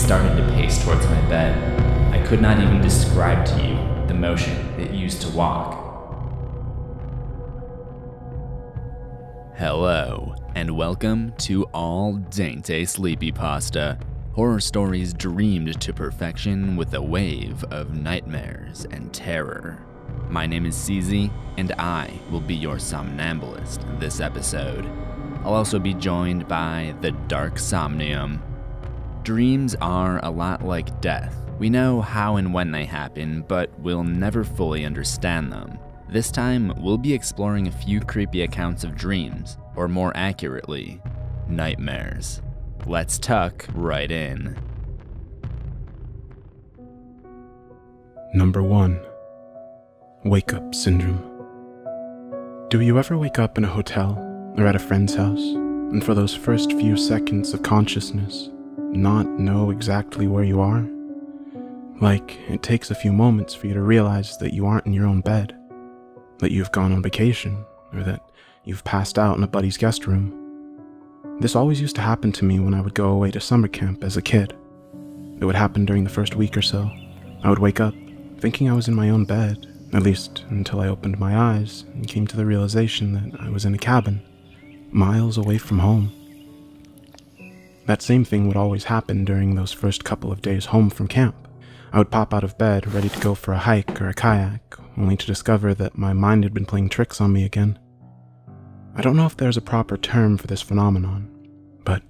started to pace towards my bed. I could not even describe to you the motion it used to walk. Hello, and welcome to all Dente Creepypasta, horror stories dreamed to perfection with a wave of nightmares and terror. My name is CZ, and I will be your somnambulist this episode. I'll also be joined by the Dark Somnium. Dreams are a lot like death. We know how and when they happen, but we'll never fully understand them. This time, we'll be exploring a few creepy accounts of dreams, or more accurately, nightmares. Let's tuck right in. Number 1. Wakeup Syndrome. Do you ever wake up in a hotel or at a friend's house, and for those first few seconds of consciousness, not know exactly where you are? Like, it takes a few moments for you to realize that you aren't in your own bed, that you've gone on vacation, or that you've passed out in a buddy's guest room. This always used to happen to me when I would go away to summer camp as a kid. It would happen during the first week or so. I would wake up thinking I was in my own bed, at least until I opened my eyes and came to the realization that I was in a cabin, miles away from home. That same thing would always happen during those first couple of days home from camp. I would pop out of bed ready to go for a hike or a kayak, only to discover that my mind had been playing tricks on me again. I don't know if there's a proper term for this phenomenon, but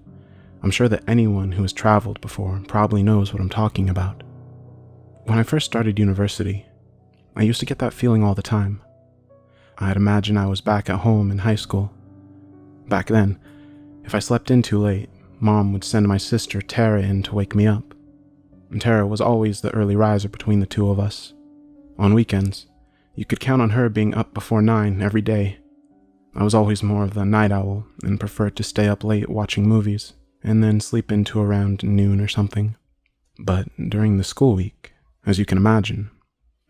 I'm sure that anyone who has traveled before probably knows what I'm talking about. When I first started university, I used to get that feeling all the time. I'd imagine I was back at home in high school. Back then, if I slept in too late, Mom would send my sister Tara in to wake me up. And Tara was always the early riser between the two of us. On weekends, you could count on her being up before 9 every day. I was always more of the night owl and preferred to stay up late watching movies, and then sleep into around noon or something. But during the school week, as you can imagine,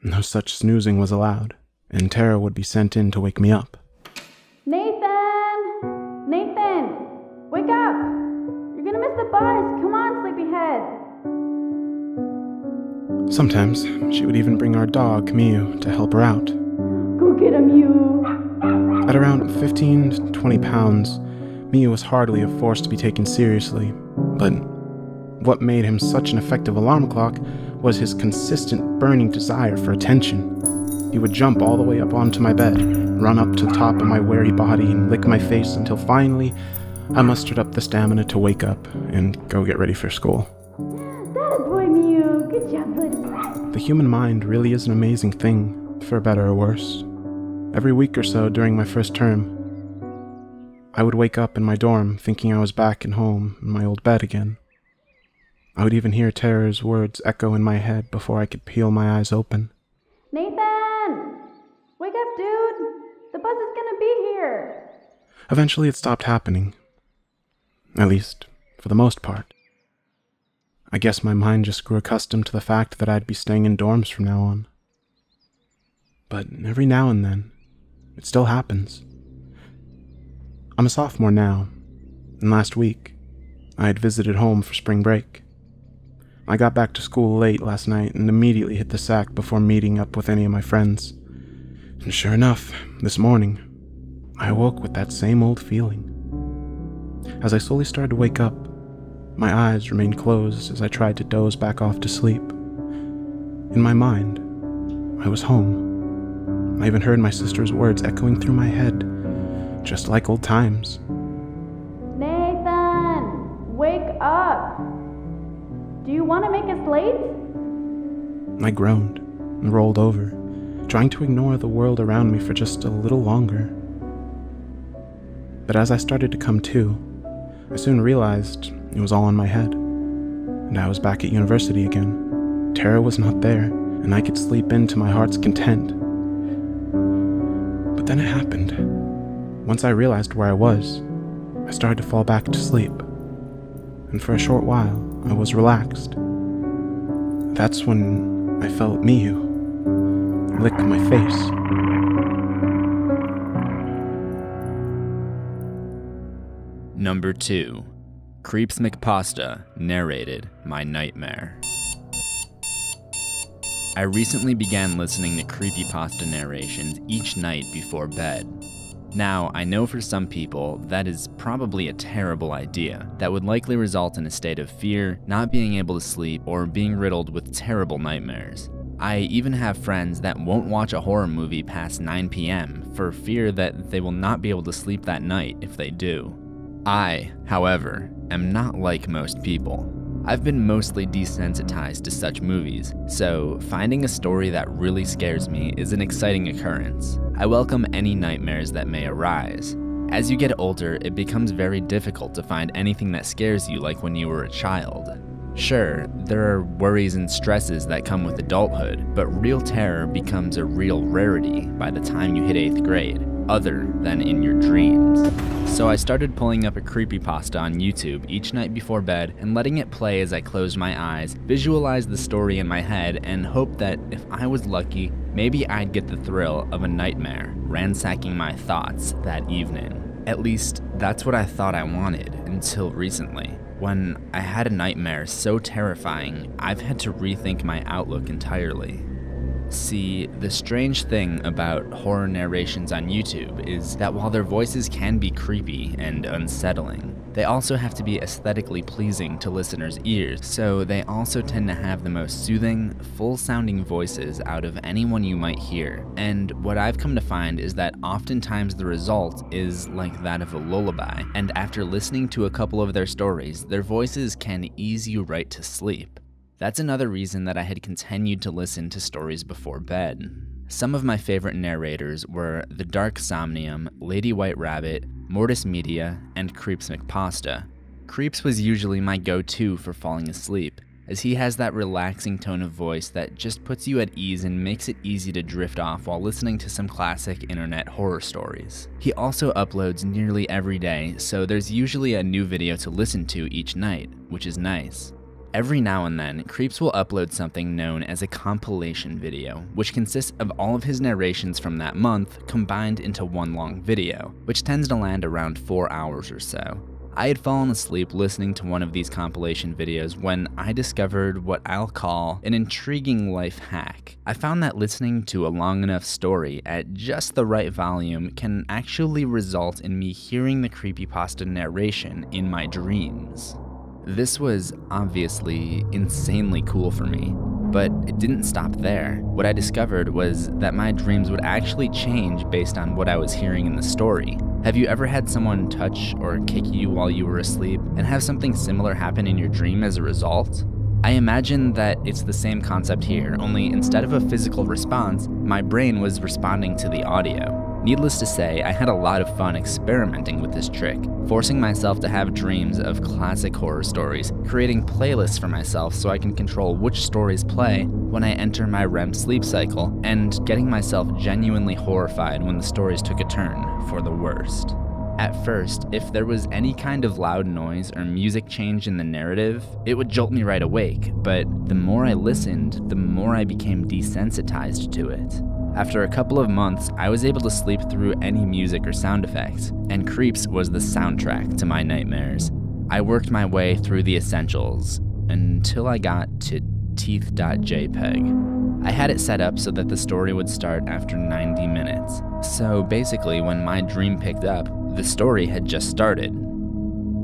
no such snoozing was allowed, and Tara would be sent in to wake me up. Nathan! Nathan! Wake up! You're gonna miss the bus! Come on, sleepyhead! Sometimes, she would even bring our dog, Miu, to help her out. Go get him, you! At around 15 to 20 pounds, Miu was hardly a force to be taken seriously, but what made him such an effective alarm clock was his consistent burning desire for attention. He would jump all the way up onto my bed, run up to the top of my weary body and lick my face until finally I mustered up the stamina to wake up and go get ready for school. That boy, Mew. Good job, buddy. The human mind really is an amazing thing, for better or worse. Every week or so during my first term, I would wake up in my dorm thinking I was back at home in my old bed again. I would even hear Tara's words echo in my head before I could peel my eyes open. Nathan! Wake up, dude! The bus is gonna be here! Eventually it stopped happening. At least, for the most part. I guess my mind just grew accustomed to the fact that I'd be staying in dorms from now on. But every now and then, it still happens. I'm a sophomore now, and last week, I had visited home for spring break. I got back to school late last night and immediately hit the sack before meeting up with any of my friends. And sure enough, this morning, I awoke with that same old feeling. As I slowly started to wake up, my eyes remained closed as I tried to doze back off to sleep. In my mind, I was home. I even heard my sister's words echoing through my head, just like old times. Nathan! Wake up! Do you want to make us late? I groaned and rolled over, trying to ignore the world around me for just a little longer. But as I started to come to, I soon realized it was all in my head, and I was back at university again. Tara was not there, and I could sleep into my heart's content. But then it happened. Once I realized where I was, I started to fall back to sleep, and for a short while, I was relaxed. That's when I felt Miu lick my face. Number 2. CreepsMcPasta Narrated My Nightmare. I recently began listening to creepypasta narrations each night before bed. Now, I know for some people that is probably a terrible idea that would likely result in a state of fear, not being able to sleep, or being riddled with terrible nightmares. I even have friends that won't watch a horror movie past 9 p.m. for fear that they will not be able to sleep that night if they do. I, however, am not like most people. I've been mostly desensitized to such movies, so finding a story that really scares me is an exciting occurrence. I welcome any nightmares that may arise. As you get older, it becomes very difficult to find anything that scares you like when you were a child. Sure, there are worries and stresses that come with adulthood, but real terror becomes a real rarity by the time you hit 8th grade, other than in your dreams. So I started pulling up a creepypasta on YouTube each night before bed and letting it play as I closed my eyes, visualize the story in my head, and hope that if I was lucky, maybe I'd get the thrill of a nightmare ransacking my thoughts that evening. At least, that's what I thought I wanted until recently, when I had a nightmare so terrifying I've had to rethink my outlook entirely. See, the strange thing about horror narrations on YouTube is that while their voices can be creepy and unsettling, they also have to be aesthetically pleasing to listeners' ears, so they also tend to have the most soothing, full-sounding voices out of anyone you might hear. And what I've come to find is that oftentimes the result is like that of a lullaby, and after listening to a couple of their stories, their voices can ease you right to sleep. That's another reason that I had continued to listen to stories before bed. Some of my favorite narrators were the Dark Somnium, Lady White Rabbit, Mortis Media, and CreepsMcPasta. Creeps was usually my go-to for falling asleep, as he has that relaxing tone of voice that just puts you at ease and makes it easy to drift off while listening to some classic internet horror stories. He also uploads nearly every day, so there's usually a new video to listen to each night, which is nice. Every now and then, Creeps will upload something known as a compilation video, which consists of all of his narrations from that month combined into one long video, which tends to land around 4 hours or so. I had fallen asleep listening to one of these compilation videos when I discovered what I'll call an intriguing life hack. I found that listening to a long enough story at just the right volume can actually result in me hearing the creepypasta narration in my dreams. This was obviously insanely cool for me, but it didn't stop there. What I discovered was that my dreams would actually change based on what I was hearing in the story. Have you ever had someone touch or kick you while you were asleep and have something similar happen in your dream as a result? I imagine that it's the same concept here, only instead of a physical response, my brain was responding to the audio. Needless to say, I had a lot of fun experimenting with this trick, forcing myself to have dreams of classic horror stories, creating playlists for myself so I can control which stories play when I enter my REM sleep cycle, and getting myself genuinely horrified when the stories took a turn for the worst. At first, if there was any kind of loud noise or music change in the narrative, it would jolt me right awake, but the more I listened, the more I became desensitized to it. After a couple of months, I was able to sleep through any music or sound effects, and Creeps was the soundtrack to my nightmares. I worked my way through the essentials until I got to Teeth.jpg. I had it set up so that the story would start after 90 minutes. So basically, when my dream picked up, the story had just started.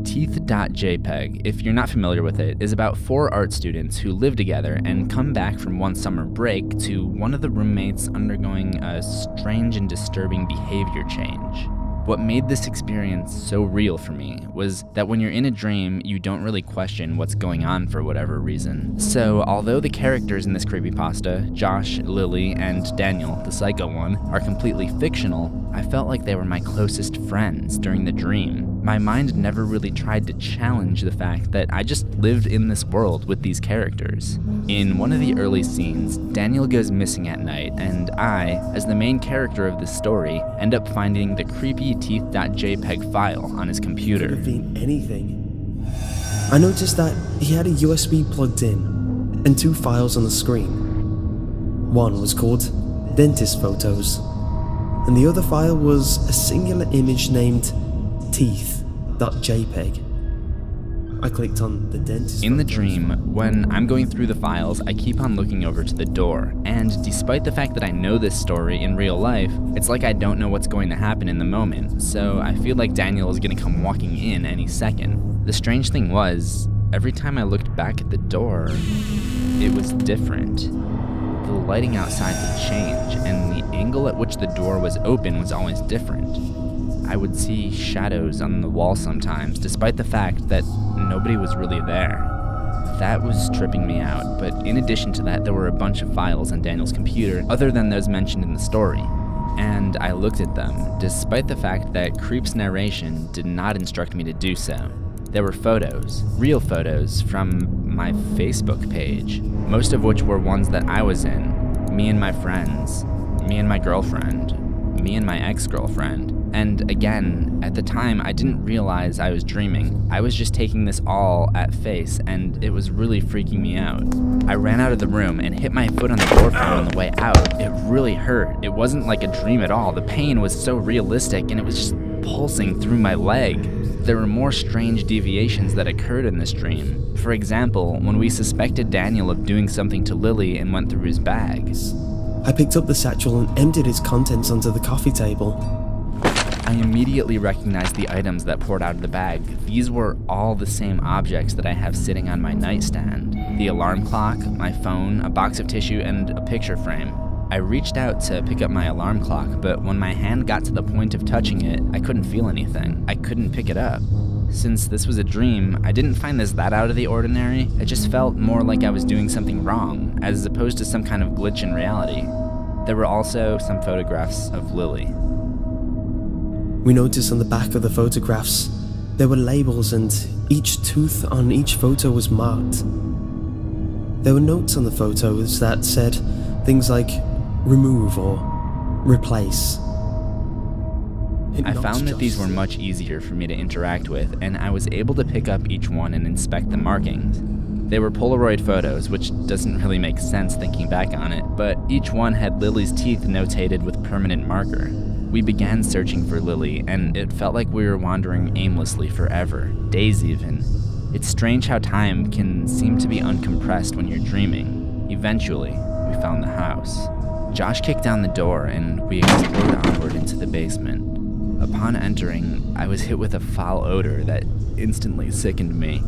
Teeth.jpg, if you're not familiar with it, is about 4 art students who live together and come back from one summer break to one of the roommates undergoing a strange and disturbing behavior change. What made this experience so real for me was that when you're in a dream, you don't really question what's going on for whatever reason. So although the characters in this creepypasta, Josh, Lily, and Daniel, the psycho one, are completely fictional, I felt like they were my closest friends during the dream. My mind never really tried to challenge the fact that I just lived in this world with these characters. In one of the early scenes, Daniel goes missing at night, and I, as the main character of this story, end up finding the creepy Teeth.jpg file on his computer. Could have been anything. I noticed that he had a USB plugged in, and 2 files on the screen. One was called Dentist Photos, and the other file was a singular image named Teeth.jpg. I clicked on the dentist. In the dream, when I'm going through the files, I keep on looking over to the door, and despite the fact that I know this story in real life, it's like I don't know what's going to happen in the moment, so I feel like Daniel is going to come walking in any second. The strange thing was, every time I looked back at the door, it was different. The lighting outside would change, and the angle at which the door was open was always different. I would see shadows on the wall sometimes, despite the fact that nobody was really there. That was tripping me out, but in addition to that, there were a bunch of files on Daniel's computer, other than those mentioned in the story. And I looked at them, despite the fact that Creep's narration did not instruct me to do so. There were photos, real photos, from my Facebook page, most of which were ones that I was in. Me and my friends, me and my girlfriend, me and my ex-girlfriend. And again, at the time, I didn't realize I was dreaming. I was just taking this all at face, and it was really freaking me out. I ran out of the room and hit my foot on the door frame on the way out. It really hurt. It wasn't like a dream at all. The pain was so realistic, and it was just pulsing through my leg. There were more strange deviations that occurred in this dream. For example, when we suspected Daniel of doing something to Lily and went through his bags. I picked up the satchel and emptied its contents onto the coffee table. I immediately recognized the items that poured out of the bag. These were all the same objects that I have sitting on my nightstand. The alarm clock, my phone, a box of tissue, and a picture frame. I reached out to pick up my alarm clock, but when my hand got to the point of touching it, I couldn't feel anything. I couldn't pick it up. Since this was a dream, I didn't find this that out of the ordinary. It just felt more like I was doing something wrong, as opposed to some kind of glitch in reality. There were also some photographs of Lily. We noticed on the back of the photographs, there were labels and each tooth on each photo was marked. There were notes on the photos that said things like remove or replace. I found that these were much easier for me to interact with, and I was able to pick up each one and inspect the markings. They were Polaroid photos, which doesn't really make sense thinking back on it, but each one had Lily's teeth notated with permanent marker. We began searching for Lily, and it felt like we were wandering aimlessly forever, days even. It's strange how time can seem to be uncompressed when you're dreaming. Eventually, we found the house. Josh kicked down the door, and we explored onward into the basement. Upon entering, I was hit with a foul odor that instantly sickened me.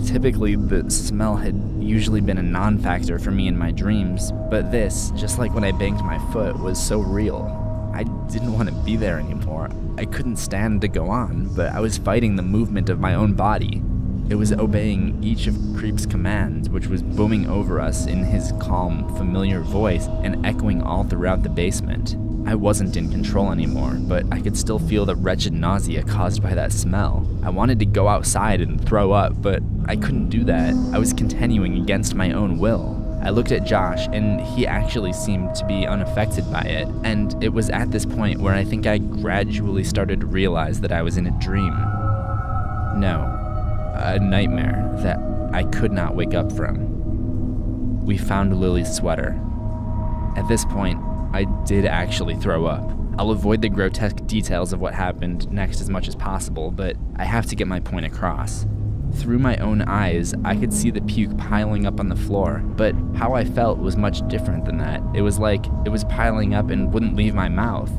Typically, the smell had usually been a non-factor for me in my dreams, but this, just like when I banged my foot, was so real. I didn't want to be there anymore. I couldn't stand to go on, but I was fighting the movement of my own body. It was obeying each of Creep's commands, which was booming over us in his calm, familiar voice and echoing all throughout the basement. I wasn't in control anymore, but I could still feel the wretched nausea caused by that smell. I wanted to go outside and throw up, but I couldn't do that. I was continuing against my own will. I looked at Josh, and he actually seemed to be unaffected by it, and it was at this point where I think I gradually started to realize that I was in a dream. No, a nightmare that I could not wake up from. We found Lily's sweater. At this point, I did actually throw up. I'll avoid the grotesque details of what happened next as much as possible, but I have to get my point across. Through my own eyes, I could see the puke piling up on the floor, but how I felt was much different than that. It was like it was piling up and wouldn't leave my mouth.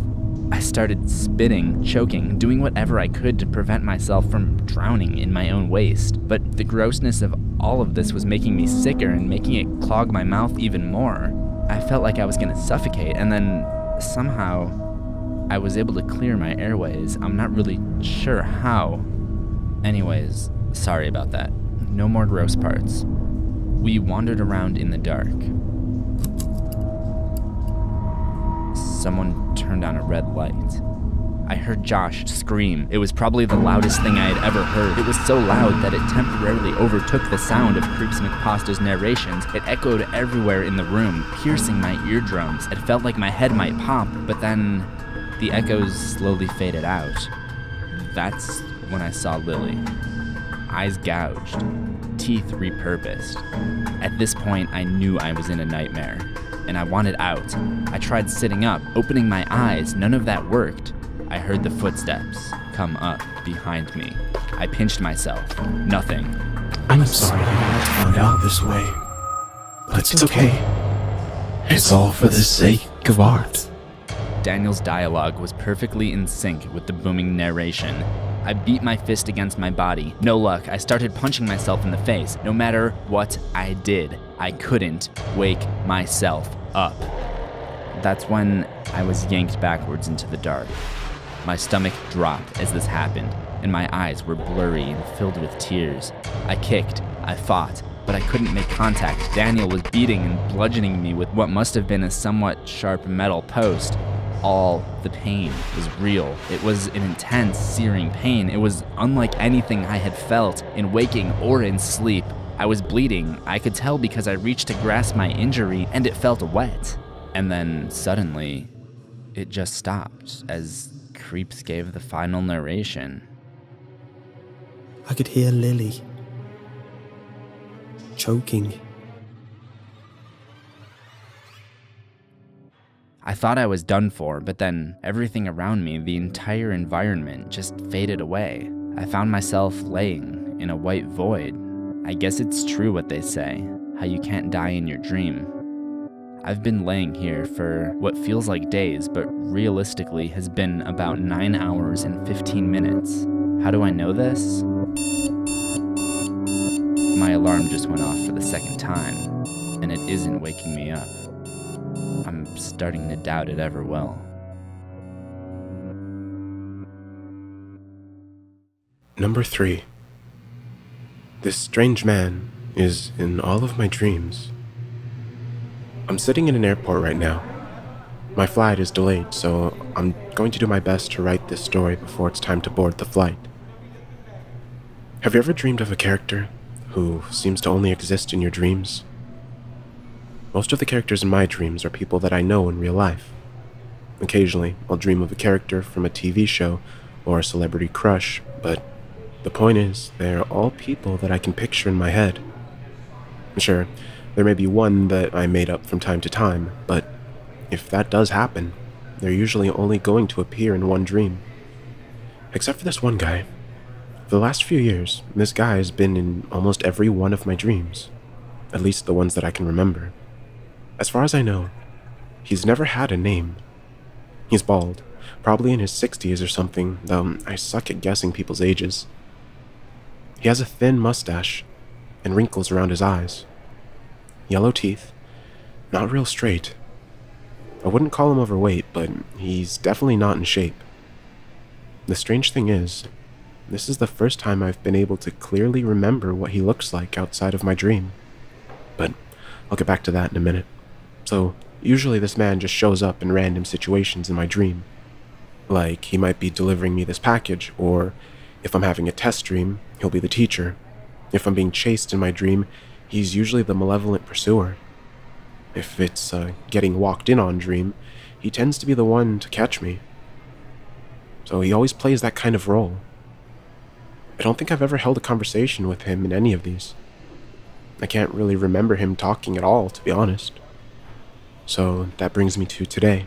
I started spitting, choking, doing whatever I could to prevent myself from drowning in my own waste. But the grossness of all of this was making me sicker and making it clog my mouth even more. I felt like I was gonna suffocate, and then somehow I was able to clear my airways. I'm not really sure how. Anyways, sorry about that. No more gross parts. We wandered around in the dark. Someone turned on a red light. I heard Josh scream. It was probably the loudest thing I had ever heard. It was so loud that it temporarily overtook the sound of CreepsMcPasta's narrations. It echoed everywhere in the room, piercing my eardrums. It felt like my head might pop, but then the echoes slowly faded out. That's when I saw Lily. Eyes gouged, teeth repurposed. At this point, I knew I was in a nightmare, and I wanted out. I tried sitting up, opening my eyes. None of that worked. I heard the footsteps, come up behind me. I pinched myself. Nothing. I'm sorry you had to find out this way, but it's okay. It's all for the sake of art. Daniel's dialogue was perfectly in sync with the booming narration. I beat my fist against my body. No luck, I started punching myself in the face. No matter what I did, I couldn't wake myself up. That's when I was yanked backwards into the dark. My stomach dropped as this happened, and my eyes were blurry and filled with tears. I kicked, I fought, but I couldn't make contact. Daniel was beating and bludgeoning me with what must have been a somewhat sharp metal post. All the pain was real. It was an intense, searing pain. It was unlike anything I had felt in waking or in sleep. I was bleeding. I could tell because I reached to grasp my injury, and it felt wet. And then, suddenly, it just stopped as Creeps gave the final narration. I could hear Lily choking. I thought I was done for, but then everything around me, the entire environment, just faded away. I found myself laying in a white void. I guess it's true what they say, how you can't die in your dream. I've been laying here for what feels like days, but realistically has been about 9 hours and 15 minutes. How do I know this? My alarm just went off for the second time, and it isn't waking me up. I'm starting to doubt it ever will. Number 3. This strange man is in all of my dreams. I'm sitting in an airport right now. My flight is delayed, so I'm going to do my best to write this story before it's time to board the flight. Have you ever dreamed of a character who seems to only exist in your dreams? Most of the characters in my dreams are people that I know in real life. Occasionally, I'll dream of a character from a TV show or a celebrity crush, but the point is, they're all people that I can picture in my head. Sure, there may be one that I made up from time to time, but if that does happen, they're usually only going to appear in one dream. Except for this one guy. For the last few years, this guy has been in almost every one of my dreams, at least the ones that I can remember. As far as I know, he's never had a name. He's bald, probably in his 60s or something, though I suck at guessing people's ages. He has a thin mustache and wrinkles around his eyes. Yellow teeth, not real straight. I wouldn't call him overweight, but he's definitely not in shape. The strange thing is, this is the first time I've been able to clearly remember what he looks like outside of my dream. But I'll get back to that in a minute. So, usually this man just shows up in random situations in my dream. Like, he might be delivering me this package, or if I'm having a test dream, he'll be the teacher. If I'm being chased in my dream, he's usually the malevolent pursuer. If it's a getting walked in on dream, he tends to be the one to catch me. So he always plays that kind of role. I don't think I've ever held a conversation with him in any of these. I can't really remember him talking at all, to be honest. So that brings me to today.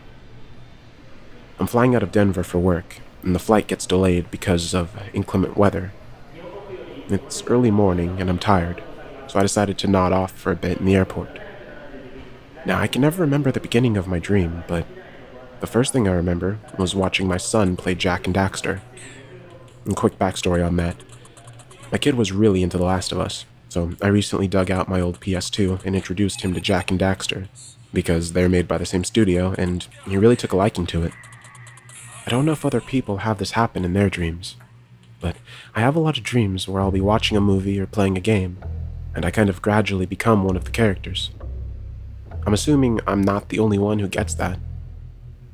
I'm flying out of Denver for work, and the flight gets delayed because of inclement weather. It's early morning, and I'm tired, so I decided to nod off for a bit in the airport. Now, I can never remember the beginning of my dream, but the first thing I remember was watching my son play Jak and Daxter. And quick backstory on that. My kid was really into The Last of Us, so I recently dug out my old PS2 and introduced him to Jak and Daxter, because they're made by the same studio, and he really took a liking to it. I don't know if other people have this happen in their dreams, but I have a lot of dreams where I'll be watching a movie or playing a game, and I kind of gradually become one of the characters. I'm assuming I'm not the only one who gets that.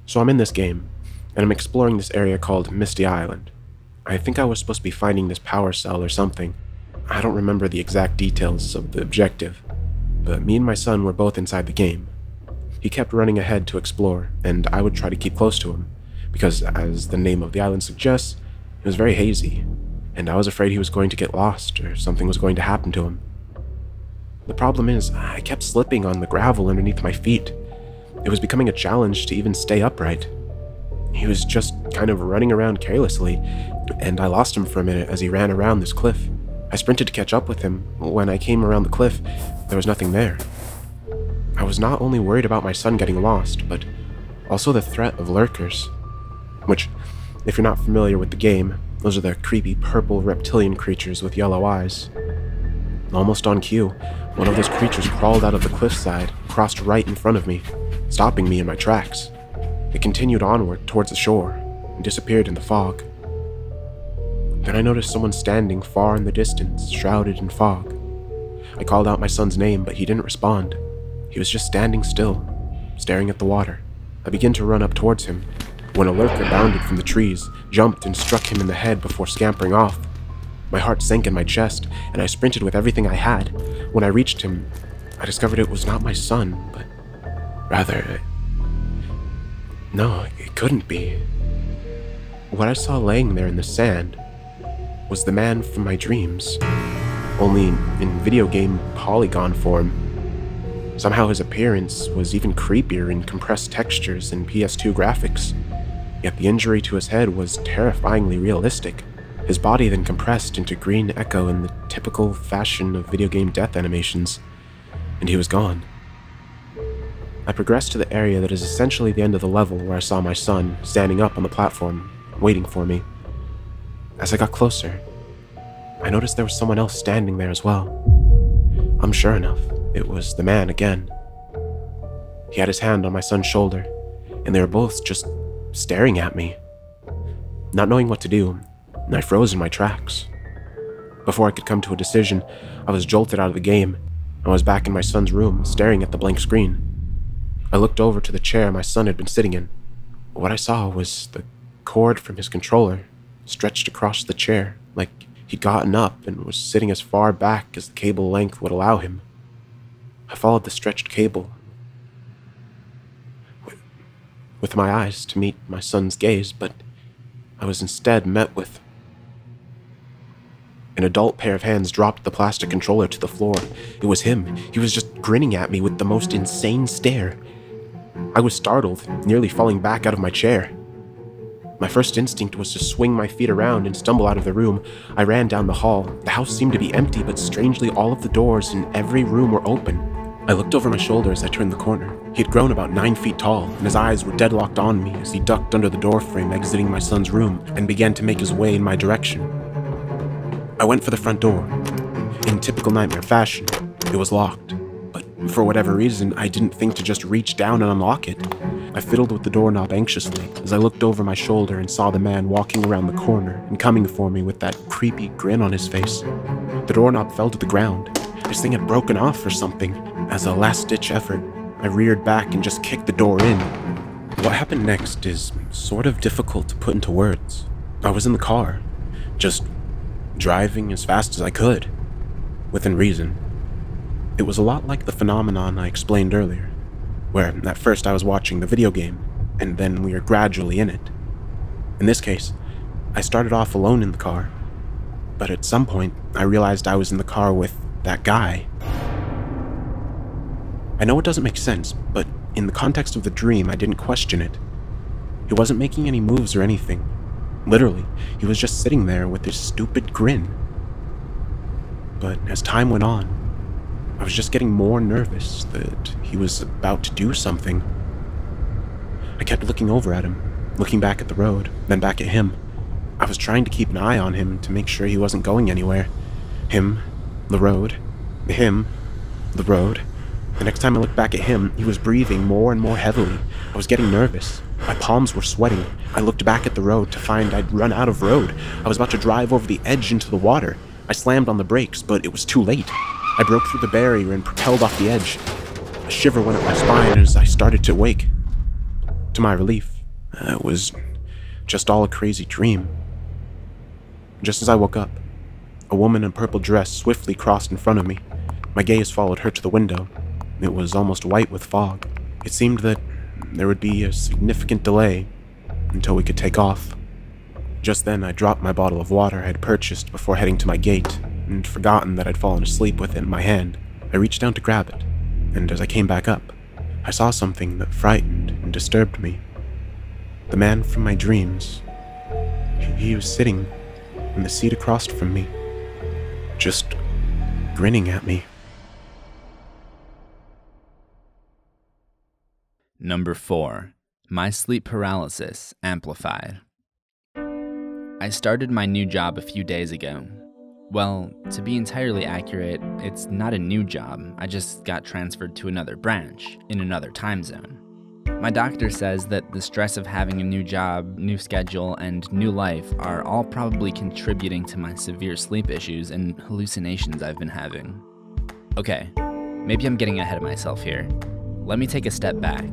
So I'm in this game, and I'm exploring this area called Misty Island. I think I was supposed to be finding this power cell or something. I don't remember the exact details of the objective, but me and my son were both inside the game. He kept running ahead to explore, and I would try to keep close to him, because as the name of the island suggests, it was very hazy, and I was afraid he was going to get lost or something was going to happen to him. The problem is, I kept slipping on the gravel underneath my feet. It was becoming a challenge to even stay upright. He was just kind of running around carelessly, and I lost him for a minute as he ran around this cliff. I sprinted to catch up with him. When I came around the cliff, there was nothing there. I was not only worried about my son getting lost, but also the threat of lurkers. Which, if you're not familiar with the game, those are the creepy purple reptilian creatures with yellow eyes. Almost on cue, one of those creatures crawled out of the cliffside, crossed right in front of me, stopping me in my tracks. It continued onward towards the shore, and disappeared in the fog. Then I noticed someone standing far in the distance, shrouded in fog. I called out my son's name, but he didn't respond. He was just standing still, staring at the water. I began to run up towards him, when a lurker bounded from the trees, jumped and struck him in the head before scampering off. My heart sank in my chest, and I sprinted with everything I had. When I reached him, I discovered it was not my son, but rather... No, it couldn't be. What I saw laying there in the sand was the man from my dreams, only in video game polygon form. Somehow his appearance was even creepier in compressed textures and PS2 graphics, yet the injury to his head was terrifyingly realistic. His body then compressed into green echo in the typical fashion of video game death animations, and he was gone. I progressed to the area that is essentially the end of the level where I saw my son standing up on the platform, waiting for me. As I got closer, I noticed there was someone else standing there as well. Sure enough, it was the man again. He had his hand on my son's shoulder, and they were both just staring at me. Not knowing what to do, I froze in my tracks. Before I could come to a decision, I was jolted out of the game. I was back in my son's room, staring at the blank screen. I looked over to the chair my son had been sitting in. What I saw was the cord from his controller stretched across the chair, like he'd gotten up and was sitting as far back as the cable length would allow him. I followed the stretched cable with my eyes to meet my son's gaze, but I was instead met with... An adult pair of hands dropped the plastic controller to the floor. It was him. He was just grinning at me with the most insane stare. I was startled, nearly falling back out of my chair. My first instinct was to swing my feet around and stumble out of the room. I ran down the hall. The house seemed to be empty, but strangely all of the doors in every room were open. I looked over my shoulder as I turned the corner. He had grown about 9 feet tall, and his eyes were deadlocked on me as he ducked under the doorframe exiting my son's room and began to make his way in my direction. I went for the front door. In typical nightmare fashion, it was locked, but for whatever reason, I didn't think to just reach down and unlock it. I fiddled with the doorknob anxiously as I looked over my shoulder and saw the man walking around the corner and coming for me with that creepy grin on his face. The doorknob fell to the ground. This thing had broken off or something. As a last-ditch effort, I reared back and just kicked the door in. What happened next is sort of difficult to put into words. I was in the car, just driving as fast as I could, within reason. It was a lot like the phenomenon I explained earlier, where at first I was watching the video game, and then we were gradually in it. In this case, I started off alone in the car, but at some point I realized I was in the car with that guy. I know it doesn't make sense, but in the context of the dream, I didn't question it. He wasn't making any moves or anything. Literally, he was just sitting there with this stupid grin. But as time went on, I was just getting more nervous that he was about to do something. I kept looking over at him, looking back at the road, then back at him. I was trying to keep an eye on him to make sure he wasn't going anywhere. Him, the road, him, the road. The next time I looked back at him, he was breathing more and more heavily. I was getting nervous. My palms were sweating. I looked back at the road to find I'd run out of road. I was about to drive over the edge into the water. I slammed on the brakes, but it was too late. I broke through the barrier and propelled off the edge. A shiver went up my spine as I started to wake. To my relief, it was just all a crazy dream. Just as I woke up, a woman in a purple dress swiftly crossed in front of me. My gaze followed her to the window. It was almost white with fog. It seemed that there would be a significant delay until we could take off. Just then, I dropped my bottle of water I had purchased before heading to my gate, and forgotten that I'd fallen asleep with it in my hand. I reached down to grab it, and as I came back up, I saw something that frightened and disturbed me. The man from my dreams. He was sitting in the seat across from me, just grinning at me. Number 4. My Sleep Paralysis Amplified. I started my new job a few days ago. Well, to be entirely accurate, it's not a new job. I just got transferred to another branch, in another time zone. My doctor says that the stress of having a new job, new schedule, and new life are all probably contributing to my severe sleep issues and hallucinations I've been having. Okay, maybe I'm getting ahead of myself here. Let me take a step back.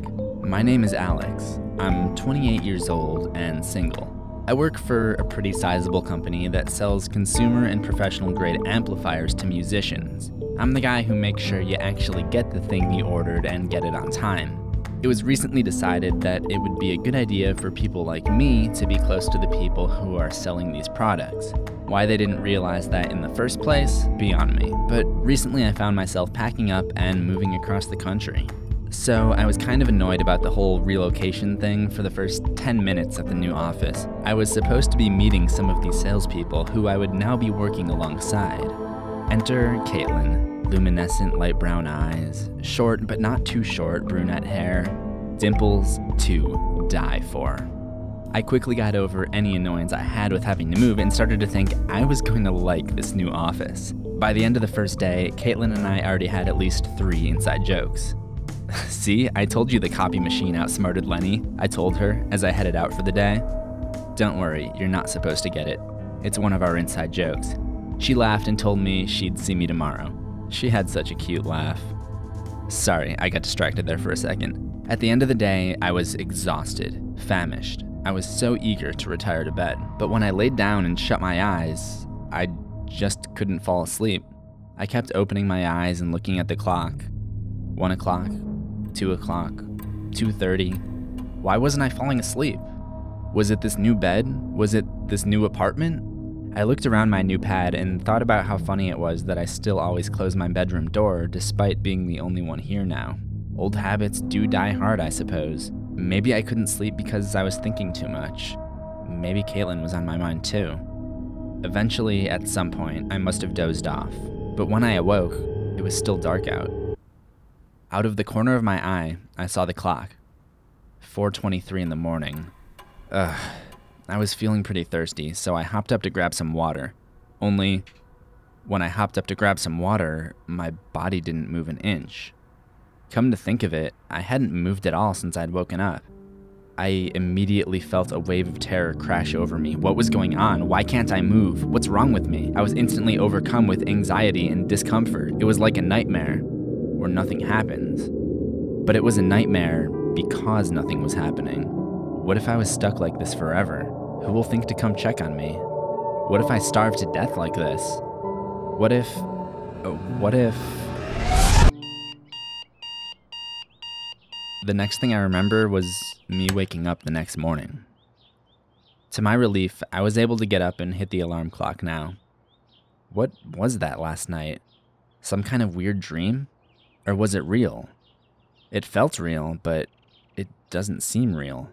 My name is Alex. I'm 28 years old and single. I work for a pretty sizable company that sells consumer and professional grade amplifiers to musicians. I'm the guy who makes sure you actually get the thing you ordered and get it on time. It was recently decided that it would be a good idea for people like me to be close to the people who are selling these products. Why they didn't realize that in the first place, beyond me. But recently I found myself packing up and moving across the country. So I was kind of annoyed about the whole relocation thing for the first 10 minutes at the new office. I was supposed to be meeting some of these salespeople who I would now be working alongside. Enter Caitlin, luminescent light brown eyes, short but not too short brunette hair, dimples to die for. I quickly got over any annoyance I had with having to move and started to think I was going to like this new office. By the end of the first day, Caitlin and I already had at least 3 inside jokes. See, I told you the copy machine outsmarted Lenny, I told her as I headed out for the day. Don't worry, you're not supposed to get it. It's one of our inside jokes. She laughed and told me she'd see me tomorrow. She had such a cute laugh. Sorry, I got distracted there for a second. At the end of the day, I was exhausted, famished. I was so eager to retire to bed, but when I laid down and shut my eyes, I just couldn't fall asleep. I kept opening my eyes and looking at the clock. 1 o'clock. 2 o'clock, 2:30. Why wasn't I falling asleep? Was it this new bed? Was it this new apartment? I looked around my new pad and thought about how funny it was that I still always close my bedroom door despite being the only one here now. Old habits do die hard, I suppose. Maybe I couldn't sleep because I was thinking too much. Maybe Caitlin was on my mind too. Eventually, at some point, I must have dozed off. But when I awoke, it was still dark out. Out of the corner of my eye, I saw the clock. 4:23 in the morning. I was feeling pretty thirsty, so I hopped up to grab some water. Only, when I hopped up to grab some water, my body didn't move an inch. Come to think of it, I hadn't moved at all since I'd woken up. I immediately felt a wave of terror crash over me. What was going on? Why can't I move? What's wrong with me? I was instantly overcome with anxiety and discomfort. It was like a nightmare, where nothing happens. But it was a nightmare because nothing was happening. What if I was stuck like this forever? Who will think to come check on me? What if I starve to death like this? What if... The next thing I remember was me waking up the next morning. To my relief, I was able to get up and hit the alarm clock now. What was that last night? Some kind of weird dream? Or was it real? It felt real, but it doesn't seem real.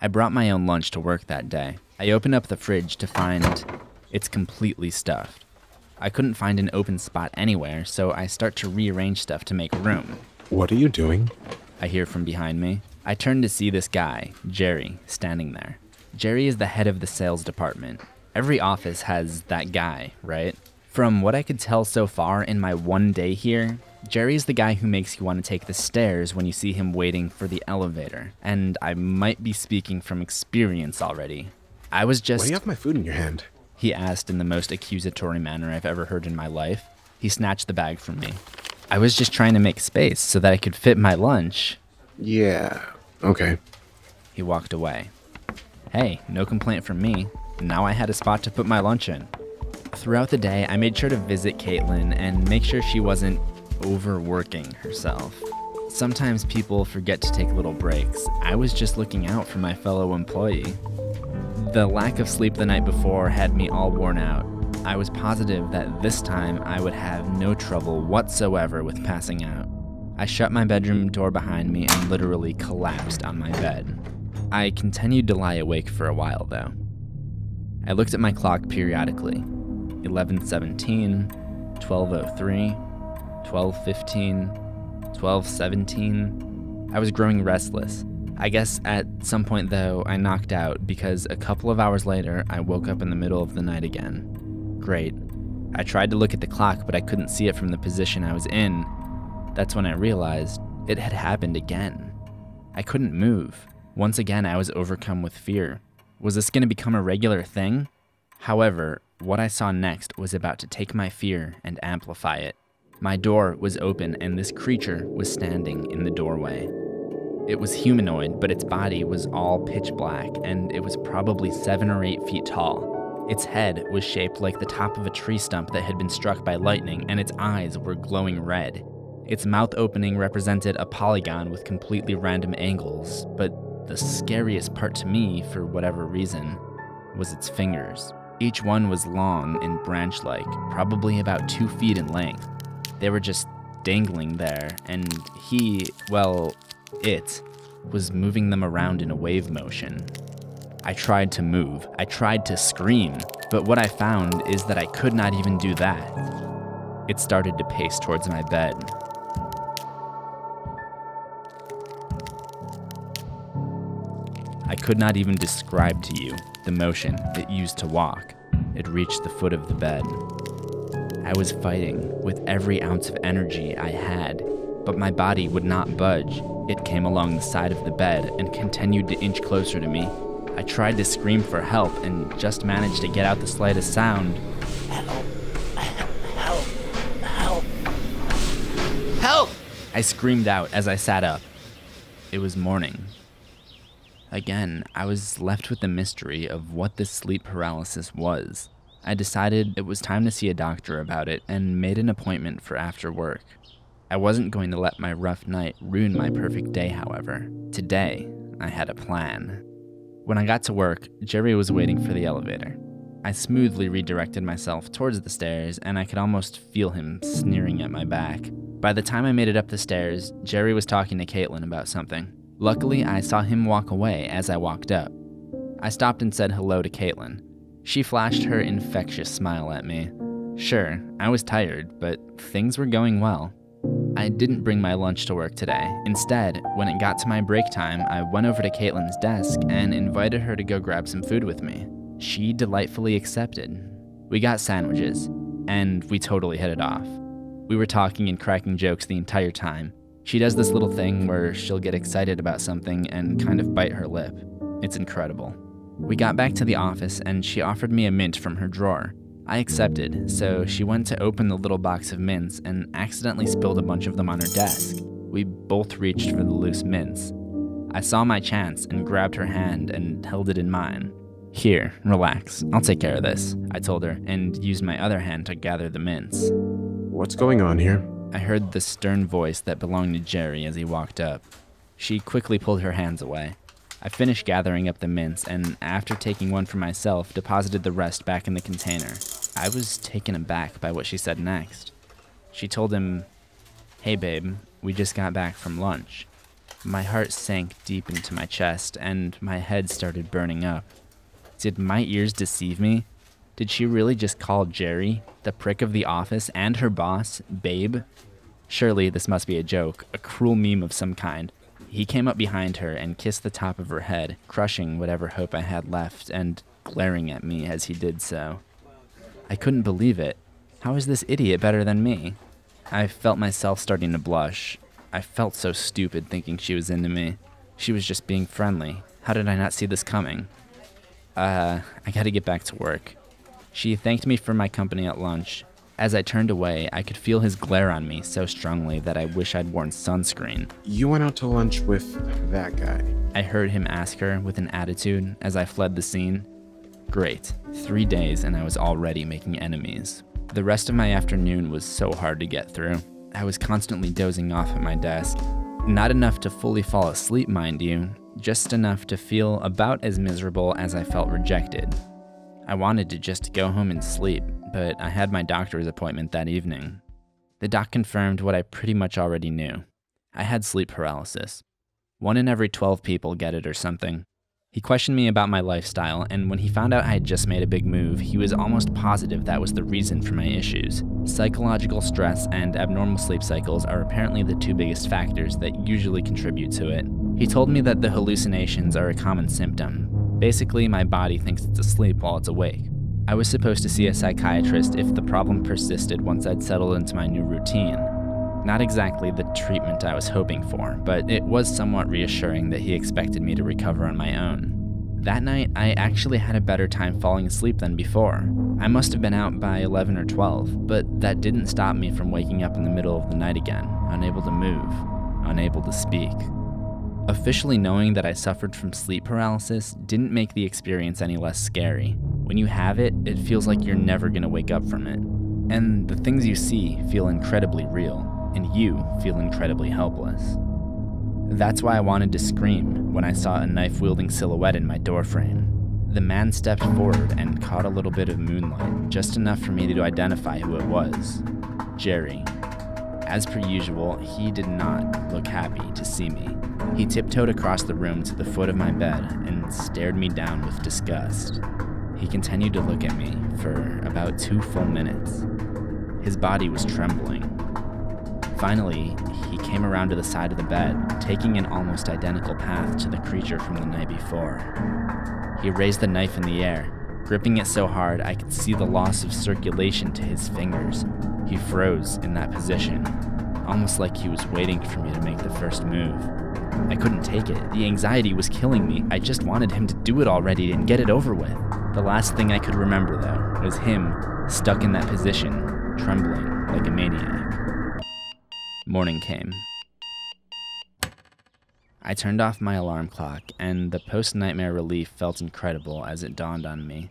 I brought my own lunch to work that day. I opened up the fridge to find it's completely stuffed. I couldn't find an open spot anywhere, so I start to rearrange stuff to make room. What are you doing? I hear from behind me. I turn to see this guy, Jerry, standing there. Jerry is the head of the sales department. Every office has that guy, right? From what I could tell so far in my one day here, Jerry is the guy who makes you want to take the stairs when you see him waiting for the elevator. And I might be speaking from experience already. I was just... Why do you have my food in your hand? He asked in the most accusatory manner I've ever heard in my life. He snatched the bag from me. I was just trying to make space so that I could fit my lunch. Yeah, okay. He walked away. Hey, no complaint from me. Now I had a spot to put my lunch in. Throughout the day, I made sure to visit Caitlin and make sure she wasn't overworking herself. Sometimes people forget to take little breaks. I was just looking out for my fellow employee. The lack of sleep the night before had me all worn out. I was positive that this time I would have no trouble whatsoever with passing out. I shut my bedroom door behind me and literally collapsed on my bed. I continued to lie awake for a while though. I looked at my clock periodically. 11:17, 12:03, 12:15, 12:17. I was growing restless. I guess at some point though, I knocked out because a couple of hours later, I woke up in the middle of the night again. Great. I tried to look at the clock, but I couldn't see it from the position I was in. That's when I realized it had happened again. I couldn't move. Once again, I was overcome with fear. Was this going to become a regular thing? However, what I saw next was about to take my fear and amplify it. My door was open and this creature was standing in the doorway. It was humanoid, but its body was all pitch black, and it was probably 7 or 8 feet tall. Its head was shaped like the top of a tree stump that had been struck by lightning, and its eyes were glowing red. Its mouth opening represented a polygon with completely random angles, but the scariest part to me, for whatever reason, was its fingers. Each one was long and branch-like, probably about 2 feet in length. They were just dangling there, and it was moving them around in a wave motion. I tried to move, I tried to scream, but what I found is that I could not even do that. It started to pace towards my bed. I could not even describe to you the motion it used to walk. It reached the foot of the bed. I was fighting with every ounce of energy I had, but my body would not budge. It came along the side of the bed and continued to inch closer to me. I tried to scream for help and just managed to get out the slightest sound. Help! I screamed out as I sat up. It was morning. Again, I was left with the mystery of what this sleep paralysis was. I decided it was time to see a doctor about it and made an appointment for after work. I wasn't going to let my rough night ruin my perfect day, however. Today, I had a plan. When I got to work, Jerry was waiting for the elevator. I smoothly redirected myself towards the stairs, and I could almost feel him sneering at my back. By the time I made it up the stairs, Jerry was talking to Caitlin about something. Luckily, I saw him walk away as I walked up. I stopped and said hello to Caitlin. She flashed her infectious smile at me. Sure, I was tired, but things were going well. I didn't bring my lunch to work today. Instead, when it got to my break time, I went over to Caitlin's desk and invited her to go grab some food with me. She delightfully accepted. We got sandwiches, and we totally hit it off. We were talking and cracking jokes the entire time. She does this little thing where she'll get excited about something and kind of bite her lip. It's incredible. We got back to the office and she offered me a mint from her drawer. I accepted, so she went to open the little box of mints and accidentally spilled a bunch of them on her desk. We both reached for the loose mints. I saw my chance and grabbed her hand and held it in mine. Here, relax, I'll take care of this, I told her, and used my other hand to gather the mints. What's going on here? I heard the stern voice that belonged to Jerry as he walked up. She quickly pulled her hands away. I finished gathering up the mints, and after taking one for myself, deposited the rest back in the container. I was taken aback by what she said next. She told him, "Hey babe, we just got back from lunch." My heart sank deep into my chest, and my head started burning up. Did my ears deceive me? Did she really just call Jerry, the prick of the office, and her boss, babe? Surely this must be a joke, a cruel meme of some kind. He came up behind her and kissed the top of her head, crushing whatever hope I had left and glaring at me as he did so. I couldn't believe it. How is this idiot better than me? I felt myself starting to blush. I felt so stupid thinking she was into me. She was just being friendly. How did I not see this coming? I gotta get back to work. She thanked me for my company at lunch. As I turned away, I could feel his glare on me so strongly that I wish I'd worn sunscreen. You went out to lunch with that guy. I heard him ask her with an attitude as I fled the scene. Great. 3 days and I was already making enemies. The rest of my afternoon was so hard to get through. I was constantly dozing off at my desk. Not enough to fully fall asleep, mind you, just enough to feel about as miserable as I felt rejected. I wanted to just go home and sleep, but I had my doctor's appointment that evening. The doc confirmed what I pretty much already knew. I had sleep paralysis. 1 in every 12 people get it or something. He questioned me about my lifestyle, and when he found out I had just made a big move, he was almost positive that was the reason for my issues. Psychological stress and abnormal sleep cycles are apparently the two biggest factors that usually contribute to it. He told me that the hallucinations are a common symptom. Basically, my body thinks it's asleep while it's awake. I was supposed to see a psychiatrist if the problem persisted once I'd settled into my new routine. Not exactly the treatment I was hoping for, but it was somewhat reassuring that he expected me to recover on my own. That night, I actually had a better time falling asleep than before. I must have been out by 11 or 12, but that didn't stop me from waking up in the middle of the night again, unable to move, unable to speak. Officially knowing that I suffered from sleep paralysis didn't make the experience any less scary. When you have it, it feels like you're never gonna wake up from it. And the things you see feel incredibly real, and you feel incredibly helpless. That's why I wanted to scream when I saw a knife-wielding silhouette in my doorframe. The man stepped forward and caught a little bit of moonlight, just enough for me to identify who it was. Jerry. As per usual, he did not look happy to see me. He tiptoed across the room to the foot of my bed and stared me down with disgust. He continued to look at me for about 2 full minutes. His body was trembling. Finally, he came around to the side of the bed, taking an almost identical path to the creature from the night before. He raised the knife in the air, gripping it so hard I could see the loss of circulation to his fingers. He froze in that position, almost like he was waiting for me to make the first move. I couldn't take it. The anxiety was killing me. I just wanted him to do it already and get it over with. The last thing I could remember, though, was him stuck in that position, trembling like a maniac. Morning came. I turned off my alarm clock, and the post-nightmare relief felt incredible as it dawned on me.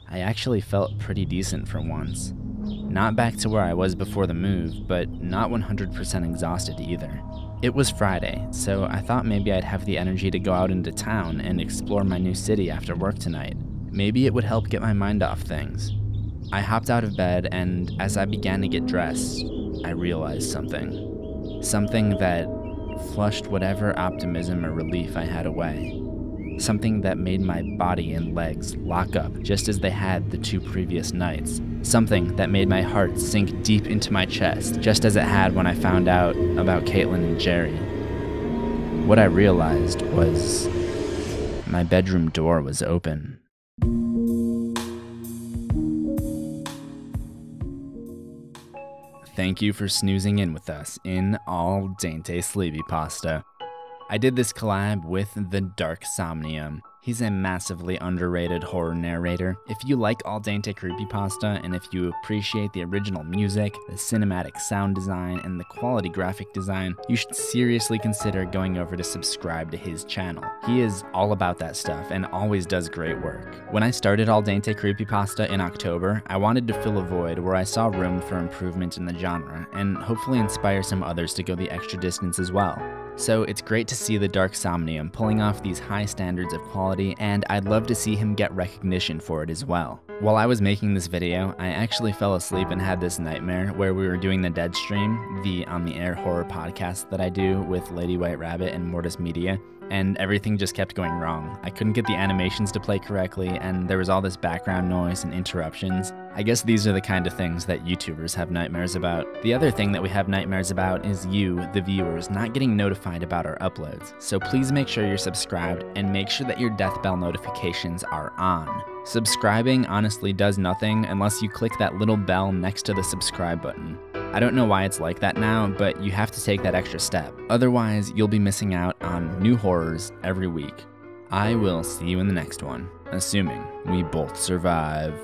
I actually felt pretty decent for once. Not back to where I was before the move, but not 100% exhausted either. It was Friday, so I thought maybe I'd have the energy to go out into town and explore my new city after work tonight. Maybe it would help get my mind off things. I hopped out of bed, and as I began to get dressed, I realized something. Something that flushed whatever optimism or relief I had away. Something that made my body and legs lock up just as they had the 2 previous nights. Something that made my heart sink deep into my chest, just as it had when I found out about Caitlin and Jerry. What I realized was my bedroom door was open. Thank you for snoozing in with us in all Dente Creepypasta. I did this collab with the Dark Somnium. He's a massively underrated horror narrator. If you like all Dente Creepypasta, and if you appreciate the original music, the cinematic sound design, and the quality graphic design, you should seriously consider going over to subscribe to his channel. He is all about that stuff and always does great work. When I started all Dente Creepypasta in October, I wanted to fill a void where I saw room for improvement in the genre, and hopefully inspire some others to go the extra distance as well. So it's great to see the Dark Somnium pulling off these high standards of quality, and I'd love to see him get recognition for it as well. While I was making this video, I actually fell asleep and had this nightmare where we were doing the Dead Stream, the on-the-air horror podcast that I do with Lady White Rabbit and Mortis Media, and everything just kept going wrong. I couldn't get the animations to play correctly, and there was all this background noise and interruptions. I guess these are the kind of things that YouTubers have nightmares about. The other thing that we have nightmares about is you, the viewers, not getting notified about our uploads. So please make sure you're subscribed and make sure that your death bell notifications are on. Subscribing honestly does nothing unless you click that little bell next to the subscribe button. I don't know why it's like that now, but you have to take that extra step. Otherwise, you'll be missing out on new horrors every week. I will see you in the next one, assuming we both survive.